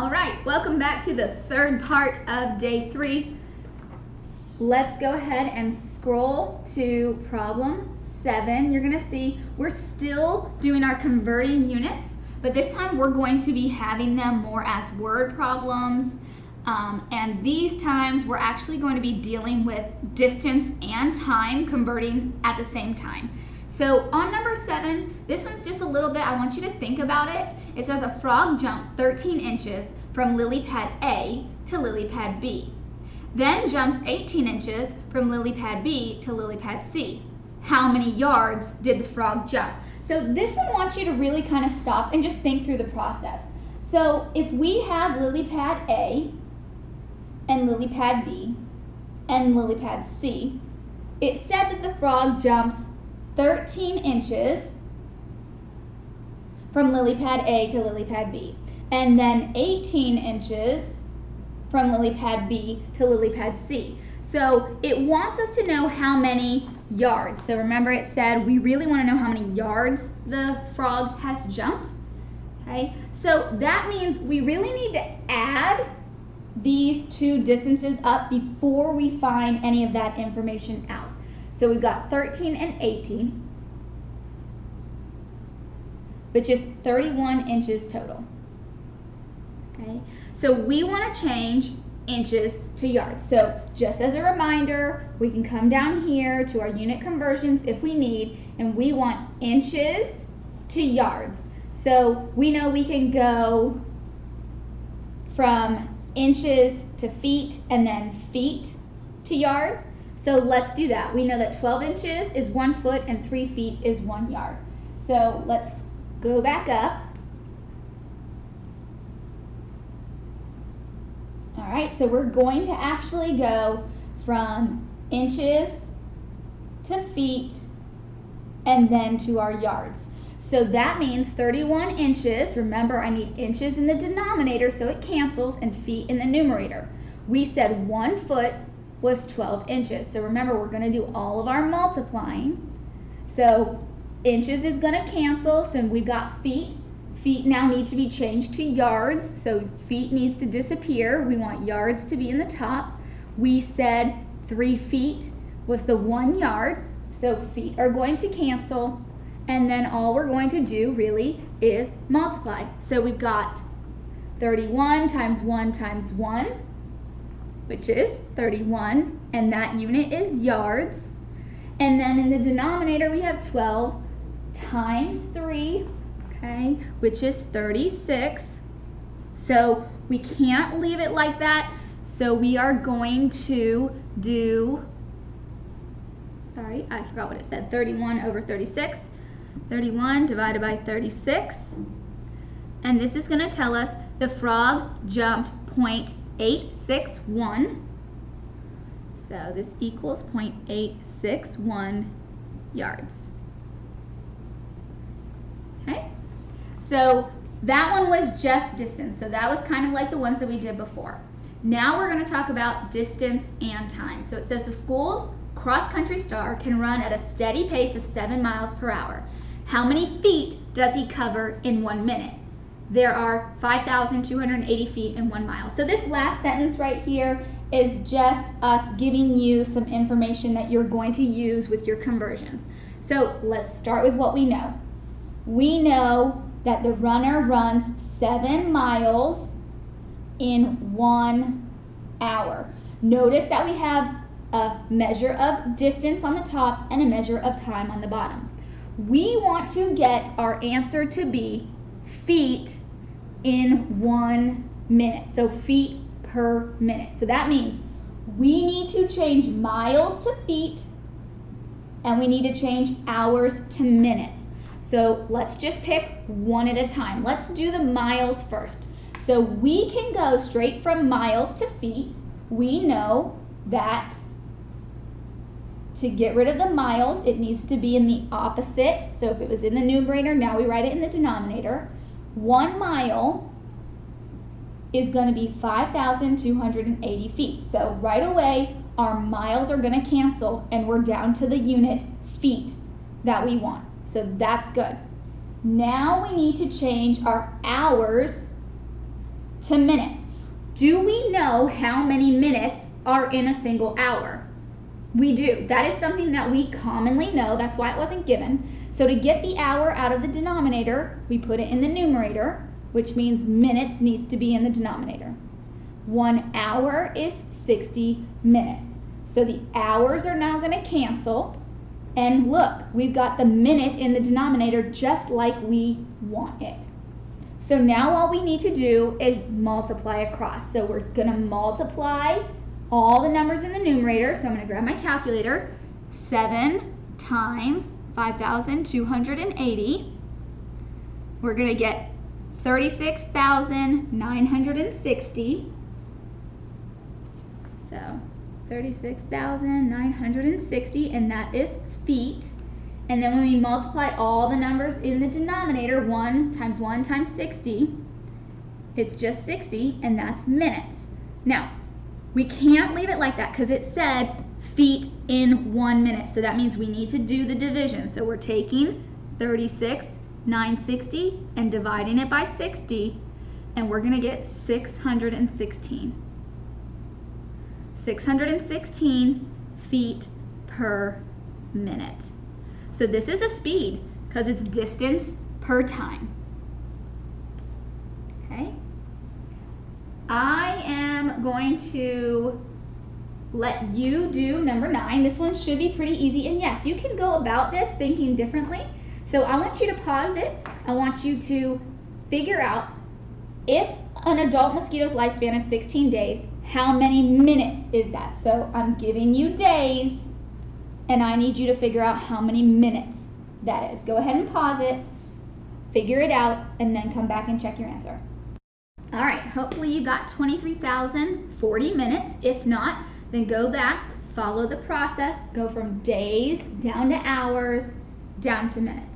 All right, welcome back to the third part of day 3. Let's go ahead and scroll to problem 7. You're going to see we're still doing our converting units, but this time we're going to be having them more as word problems. And these times we're actually going to be dealing with distance and time converting at the same time. So on number 7, this one's just a little bit, I want you to think about it. It says a frog jumps 13 inches from lily pad A to lily pad B. Then jumps 18 inches from lily pad B to lily pad C. How many yards did the frog jump? So this one wants you to really kind of stop and just think through the process. So if we have lily pad A and lily pad B and lily pad C, it said that the frog jumps 13 inches from lily pad A to lily pad B, and then 18 inches from lily pad B to lily pad C. So it wants us to know how many yards. So remember it said we really want to know how many yards the frog has jumped. Okay, so that means we really need to add these two distances up before we find any of that information out. So we've got 13 and 18, which is 31 inches total. Okay, so we want to change inches to yards. So just as a reminder, we can come down here to our unit conversions if we need, and we want inches to yards. So we know we can go from inches to feet and then feet to yard. So let's do that. We know that 12 inches is 1 foot and 3 feet is 1 yard. So let's go back up. All right, so we're going to actually go from inches to feet and then to our yards. So that means 31 inches. Remember, I need inches in the denominator so it cancels, and feet in the numerator. We said 1 foot was 12 inches. So remember, we're going to do all of our multiplying. So inches is going to cancel, so we've got feet. Feet now need to be changed to yards, so feet needs to disappear. We want yards to be in the top. We said 3 feet was the 1 yard, so feet are going to cancel, and then all we're going to do really is multiply. So we've got 31 times 1 times 1, which is 31, and that unit is yards. And then in the denominator we have 12 times 3, okay, which is 36. So we can't leave it like that, so we are going to do, sorry, I forgot what it said, 31 over 36. 31 divided by 36, and this is going to tell us the frog jumped 0.861, so this equals 0.861 yards. Okay, so that one was just distance, so that was kind of like the ones that we did before. Now we're going to talk about distance and time. So it says the school's cross-country star can run at a steady pace of 7 miles per hour. How many feet does he cover in 1 minute? There are 5,280 feet in 1 mile. So this last sentence right here is just us giving you some information that you're going to use with your conversions. So let's start with what we know. We know that the runner runs 7 miles in 1 hour. Notice that we have a measure of distance on the top and a measure of time on the bottom. We want to get our answer to be feet in 1 minute, so feet per minute. So that means we need to change miles to feet, and we need to change hours to minutes. So let's just pick one at a time. Let's do the miles first. So we can go straight from miles to feet. We know that to get rid of the miles, it needs to be in the opposite. So if it was in the numerator, now we write it in the denominator. 1 mile is going to be 5,280 feet. So right away, our miles are going to cancel, and we're down to the unit feet that we want. So that's good. Now we need to change our hours to minutes. Do we know how many minutes are in a single hour? We do. That is something that we commonly know. That's why it wasn't given. So to get the hour out of the denominator, we put it in the numerator, which means minutes needs to be in the denominator. 1 hour is 60 minutes. So the hours are now going to cancel. And look, we've got the minute in the denominator just like we want it. So now all we need to do is multiply across. So we're going to multiply all the numbers in the numerator. So I'm going to grab my calculator. 7 times 5,280. We're going to get 36,960. So 36,960, and that is feet. And then when we multiply all the numbers in the denominator, 1 times 60, it's just 60, and that's minutes. Now, we can't leave it like that because it said feet in 1 minute. So that means we need to do the division. So we're taking 36,960 and dividing it by 60, and we're going to get 616. 616 feet per minute. So this is a speed because it's distance per time. Okay. I am going to let you do number 9. This one should be pretty easy. And yes, you can go about this thinking differently. So I want you to pause it. I want you to figure out if an adult mosquito's lifespan is 16 days, how many minutes is that? So I'm giving you days, and I need you to figure out how many minutes that is. Go ahead and pause it, figure it out, and then come back and check your answer. All right, hopefully you got 23,040 minutes. If not, then go back, follow the process, go from days down to hours, down to minutes.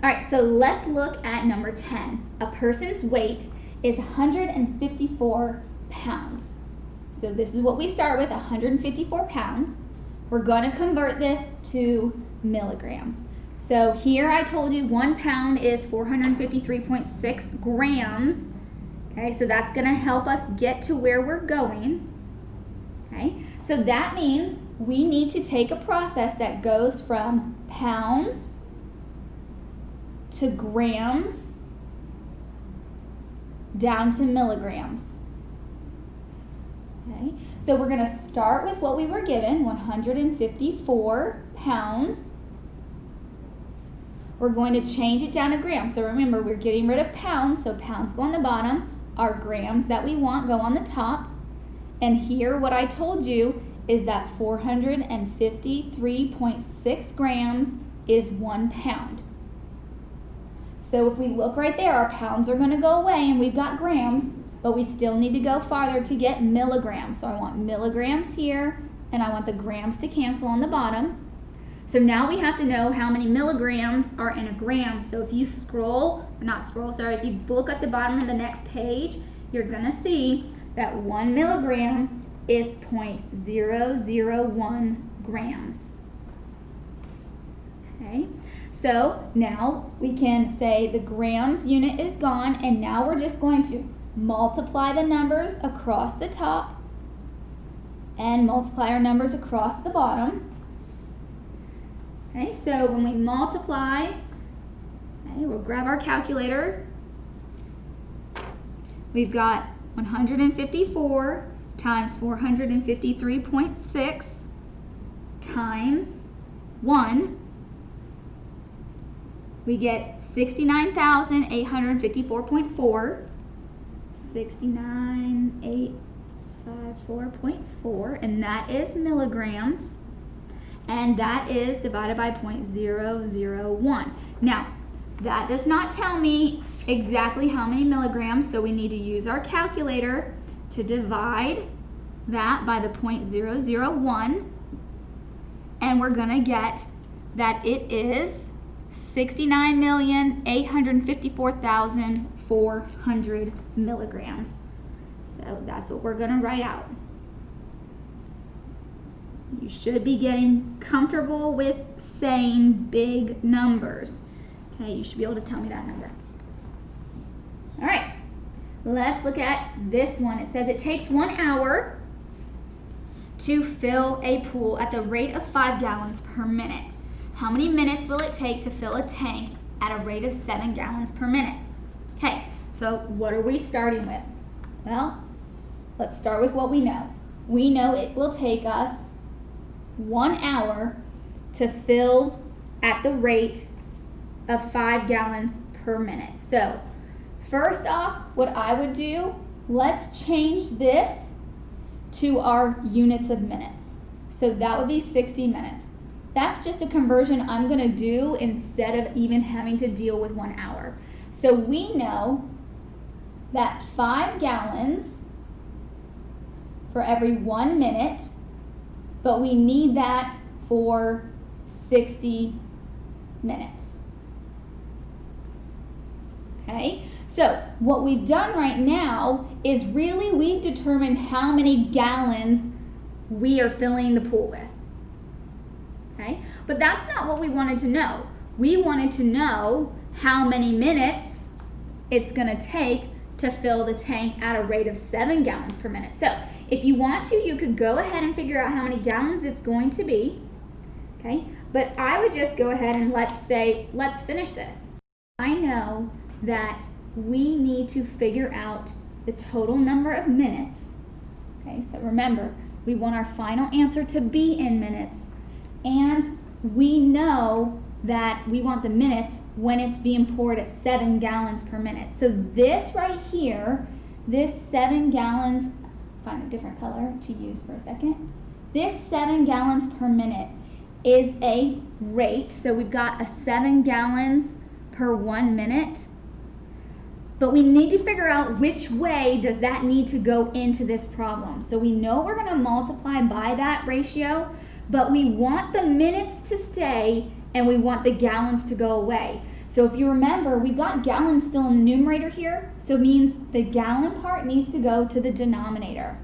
All right, so let's look at number 10. A person's weight is 154 pounds. So this is what we start with, 154 pounds. We're going to convert this to milligrams. So here I told you 1 pound is 453.6 grams. Okay, so that's going to help us get to where we're going. Okay, so that means we need to take a process that goes from pounds to grams down to milligrams. Okay, so we're going to start with what we were given, 154 pounds. We're going to change it down to grams. So remember, we're getting rid of pounds, so pounds go on the bottom. Our grams that we want go on the top. And here what I told you is that 453.6 grams is 1 pound. So if we look right there, our pounds are going to go away and we've got grams, but we still need to go farther to get milligrams. So I want milligrams here, and I want the grams to cancel on the bottom. So now we have to know how many milligrams are in a gram. So if you if you look at the bottom of the next page, you're going to see that 1 milligram is 0.001 grams. Okay. So now we can say the grams unit is gone, and now we're just going to multiply the numbers across the top and multiply our numbers across the bottom. Okay, so when we multiply, okay, we'll grab our calculator. We've got 154 times 453.6 times 1. We get 69,854.4. 69,854.4, and that is milligrams, and that is divided by 0.001. Now, that does not tell me exactly how many milligrams, so we need to use our calculator to divide that by the 0.001, and we're going to get that it is 69,854,400 milligrams. So that's what we're going to write out. You should be getting comfortable with saying big numbers. Okay, you should be able to tell me that number. All right, Let's look at this one. It says it takes 1 hour to fill a pool at the rate of 5 gallons per minute. How many minutes will it take to fill a tank at a rate of 7 gallons per minute? Okay, so what are we starting with? Well, let's start with what we know. We know it will take us 1 hour to fill at the rate of 5 gallons per minute. So first off, what I would do, let's change this to our units of minutes. So that would be 60 minutes. That's just a conversion I'm going to do instead of even having to deal with 1 hour. So we know that 5 gallons for every 1 minute, but we need that for 60 minutes. Okay, so what we've done right now is really we've determined how many gallons we are filling the pool with. Okay, but that's not what we wanted to know. We wanted to know how many minutes it's going to take to fill the tank at a rate of 7 gallons per minute. So if you want to, you could go ahead and figure out how many gallons it's going to be. Okay, but I would just go ahead and let's finish this. I know that we need to figure out the total number of minutes. Okay, so remember, we want our final answer to be in minutes, and we know that we want the minutes when it's being poured at 7 gallons per minute. So this right here, this 7 gallons, find a different color to use for a second. This 7 gallons per minute is a rate. So we've got a 7 gallons per 1 minute. But we need to figure out which way does that need to go into this problem. So we know we're going to multiply by that ratio, but we want the minutes to stay and we want the gallons to go away. So if you remember, we've got gallons still in the numerator here, so it means the gallon part needs to go to the denominator.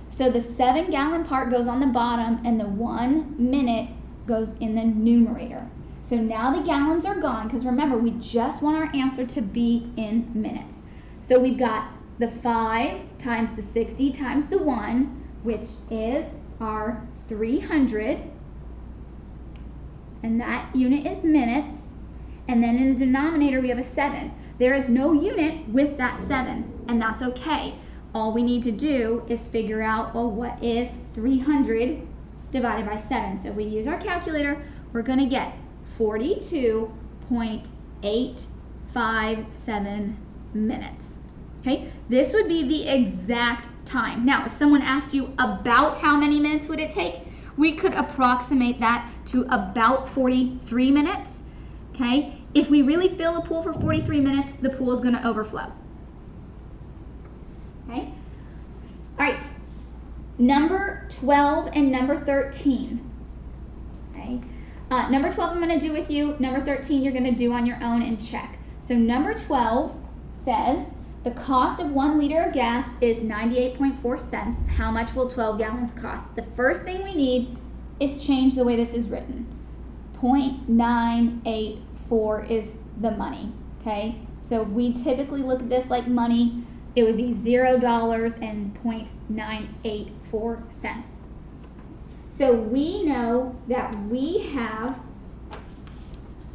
So the 7 gallon part goes on the bottom and the 1 minute goes in the numerator. So now the gallons are gone, because remember, we just want our answer to be in minutes. So we've got the 5 times the 60 times the 1, which is our 300, and that unit is minutes. And then in the denominator we have a 7. There is no unit with that 7, and that's okay. All we need to do is figure out, well, what is 300 divided by 7? So if we use our calculator, we're going to get 42.857 minutes. Okay, this would be the exact time. Now, if someone asked you about how many minutes would it take, we could approximate that to about 43 minutes. Okay, if we really fill a pool for 43 minutes, the pool is going to overflow. Okay, all right, number 12 and number 13. Okay, number 12 I'm going to do with you. Number 13 you're going to do on your own and check. So number 12 says the cost of 1 liter of gas is 98.4 cents. How much will 12 gallons cost? The first thing we need is change the way this is written. 0.984 is the money, okay? So if we typically look at this like money, it would be $0 and 0.984 cents. So we know that we have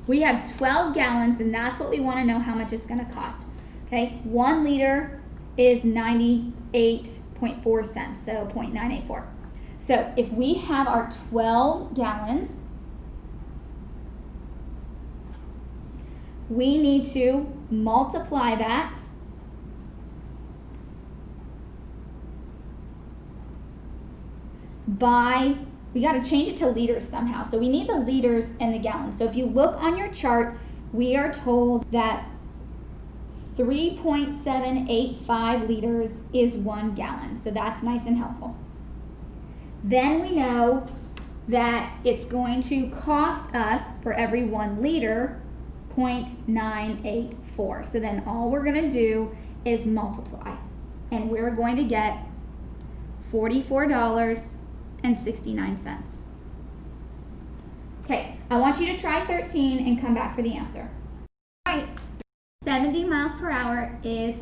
12 gallons, and that's what we want to know how much it's going to cost. Okay, 1 liter is 98.4 cents, so 0.984. So if we have our 12 gallons, we need to multiply that by, we got to change it to liters somehow. So we need the liters and the gallons. So if you look on your chart, we are told that 3.785 liters is 1 gallon. So that's nice and helpful. Then we know that it's going to cost us for every 1 liter 0.984. So then all we're going to do is multiply, and we're going to get $44.69. Okay, I want you to try 13 and come back for the answer. All right, 70 miles per hour is